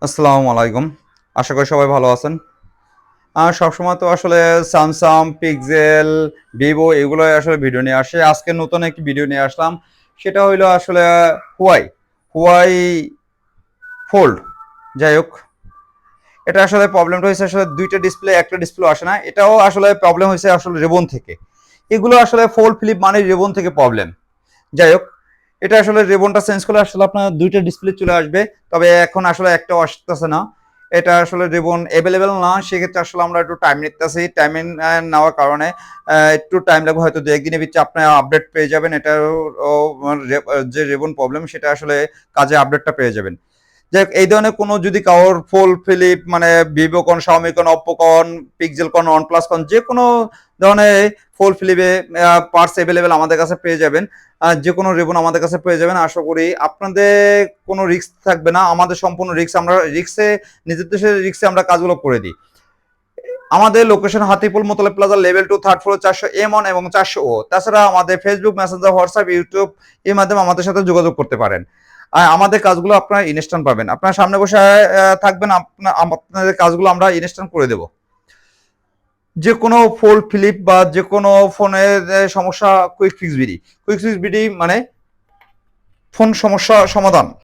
আসসালামু আলাইকুম। আশা করি সবাই ভালো আছেন। সবসময় তো আসলে স্যামসাং, পিক্সেল, ভিভো এগুলোই আসলে ভিডিও নিয়ে আসে। আজকে নতুন একটি ভিডিও নিয়ে আসলাম। সেটা হইলো আসলে হুয়াই, হুয়াই ফোল্ড। যাই হোক, এটা আসলে প্রবলেমটা হয়েছে আসলে ২টা ডিসপ্লে, একটা ডিসপ্লে আসে না। এটাও আসলে প্রবলেম হয়েছে আসলে রেবন থেকে। এগুলো আসলে ফোল্ড ফ্লিপ মানে রেবন থেকে প্রবলেম। যাই হোক, এটা আসলে রিবনটা চেঞ্জ করলে আসলে আপনার ২টা ডিসপ্লে চলে আসবে। তবে এখন আসলে একটাও আসতেছে না। এটা আসলে রিবন এভেলেবেল না। সেক্ষেত্রে আসলে আমরা একটু টাইম নিতেছি। টাইম নেওয়ার কারণে একটু টাইম লাগবে, হয়তো ২-১ দিনের ভিতরে আপনার আপডেট পেয়ে যাবেন। এটার ও যে রিবন প্রবলেম সেটা আসলে কাজে আপডেটটা পেয়ে যাবেন। যাই হোক, এই ধরনের কোনো যদি কারোর ফুল ফিলিপ মানে ভিভো কোন, শাওমি কোন, অপ্পো কোন, পিক্সেল কোন, ওয়ানপ্লাস কোন, যে কোনো ধরনের ফুল ফিলিপে পার্টস এভেলেবেল আমাদের কাছে পেয়ে যাবেন। যে কোনো রিবন আমাদের কাছে পেয়ে যাবেন। আশা করি আপনাদের কোনো রিস্ক থাকবে না। আমাদের সম্পূর্ণ রিস্ক, আমরা রিস্কে নিজের দেশের রিস্কে আমরা কাজগুলো করে দিই। আমাদের লোকেশন হাতিপুল মোতলে plaza level 2 third floor 400 M1 এবং 400O। তাছাড়া আমাদের ফেসবুক, মেসেঞ্জার, হোয়াটসঅ্যাপ, ইউটিউব এর মাধ্যমে আমাদের সাথে যোগাযোগ করতে পারেন। আর আমাদের কাজগুলো আপনারা ইনস্ট্যান্ট পাবেন। আপনারা সামনে বসে থাকবেন, আপনাদের কাজগুলো আমরা ইনস্ট্যান্ট করে দেব। যে কোনো ফোল্ড ফ্লিপ বা যে কোনো ফোনের সমস্যা quick fix BD, quick fix BD মানে ফোন সমস্যা সমাধান।